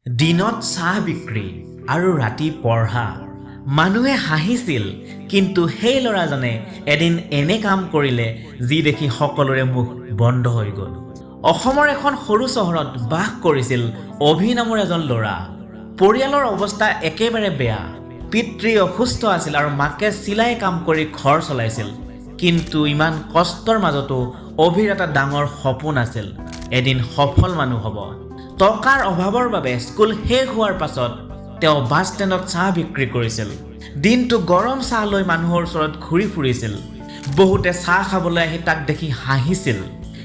দিনত চাহ বিক্ৰী আৰু ৰাতি পঢ়া মানুহে হাঁহিছিল কিন্তু সেই ল'ৰাজনে এদিন এনে কাম কৰিলে যি দেখি সকলোৰে মুখ বন্ধ হৈ গ'ল। অসমৰ এখন সৰু চহৰত বাস কৰিছিল অভি নামৰ এজন ল'ৰা। পৰিয়ালৰ অৱস্থা একেবাৰে বেয়া। পিতৃ অসুস্থ আছিল আৰু মাকে চিলাই কাম কৰি ঘৰ চলাইছিল। কিন্তু ইমান কষ্টৰ মাজতো অভিৰ এটা ডাঙৰ সপোন আছিল, এদিন সফল মানুহ হ'ব। টকাৰ অভাৱৰ বাবে স্কুল শেষ হোৱাৰ পাছত তেওঁ বাছ ষ্টেণ্ডত চাহ বিক্ৰী কৰিছিল। দিনটো গৰম চাহ লৈ মানুহৰ ওচৰত ঘূৰি ফুৰিছিল। বহুতে চাহ খাবলৈ আহি তাক দেখি হাঁহিছিল।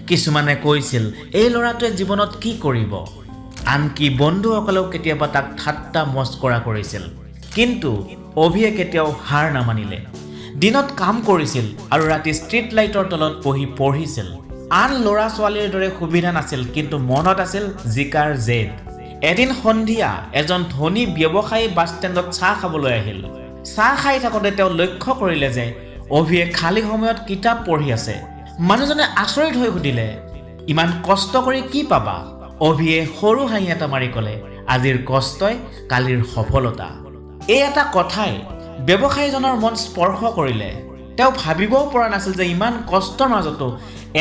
কিছুমানে কৈছিল এই ল'ৰাটোৱে জীৱনত কি কৰিব। আনকি বন্ধুসকলেও কেতিয়াবা তাক ঠাট্টা মস্কৰা কৰিছিল। কিন্তু অভিয়ে কেতিয়াও হাৰ নামানিলে। দিনত কাম কৰিছিল আৰু ৰাতি ষ্ট্ৰীট লাইটৰ তলত বহি পঢ়িছিল। আন ল'ৰা ছোৱালীৰ দৰে সুবিধা নাছিল, কিন্তু মনত আছিল জিকাৰ জেদ। এদিন সন্ধিয়া এজন ধনী ব্যৱসায়ী বাছ ষ্টেণ্ডত চাহ খাবলৈ আহিল। চাহ খাই থাকোঁতে তেওঁ লক্ষ্য কৰিলে যে অভিয়ে খালী সময়ত কিতাপ পঢ়ি আছে। মানুহজনে আচৰিত হৈ সুধিলে, ইমান কষ্ট কৰি কি পাবা? অভিয়ে সৰু হাঁহি এটা মাৰি ক'লে, আজিৰ কষ্টই কালিৰ সফলতা। এই এটা কথাই ব্যৱসায়ীজনৰ মন স্পৰ্শ কৰিলে। তেওঁ ভাবিবও পৰা নাছিল যে ইমান কষ্টৰ মাজতো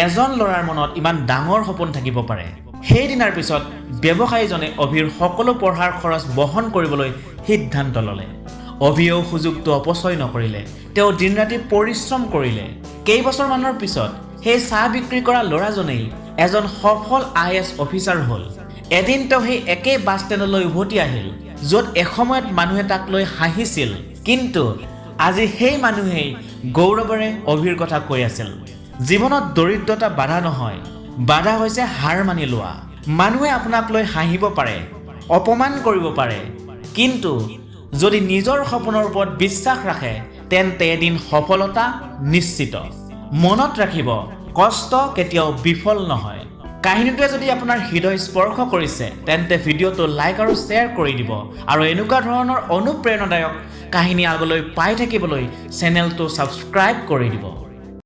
এজন ল'ৰাৰ মনত ইমান ডাঙৰ সপোন থাকিব পাৰে। সেইদিনাৰ পিছত ব্যৱসায়ীজনে অভিৰ সকলো পঢ়াৰ খৰচ বহন কৰিবলৈ সিদ্ধান্ত ল'লে। অভিয়েও সুযোগটো অপচয় নকৰিলে। তেওঁ দিন ৰাতি পৰিশ্ৰম কৰিলে। কেইবছৰমানৰ পিছত সেই চাহ বিক্ৰী কৰা ল'ৰাজনেই এজন সফল IAS অফিচাৰ হ'ল। এদিন তেওঁ সেই একেই বাছ ষ্টেণ্ডলৈ উভতি আহিল, য'ত এসময়ত মানুহে তাক লৈ হাঁহিছিল। কিন্তু আজি সেই মানুহেই গৌৰৱেৰে অভিৰ কথা কৈ আছিল। জীৱনত দৰিদ্ৰতা বাধা নহয়, বাধা হৈছে হাৰ মানি লোৱা। মানুহে আপোনাক লৈ হাঁহিব পাৰে, অপমান কৰিব পাৰে, কিন্তু যদি নিজৰ সপোনৰ ওপৰত বিশ্বাস ৰাখে তেন্তে এদিন সফলতা নিশ্চিত। মনত ৰাখিব, কষ্ট কেতিয়াও বিফল নহয়। কাহিনীটোৱে যদি আপোনাৰ হৃদয় স্পৰ্শ কৰিছে তেন্তে ভিডিঅ'টো লাইক আৰু শ্বেয়াৰ কৰি দিব, আৰু এনেকুৱা ধৰণৰ অনুপ্ৰেৰণাদায়ক কাহিনী আগলৈ পাই থাকিবলৈ চেনেলটো ছাবস্ক্ৰাইব কৰি দিব।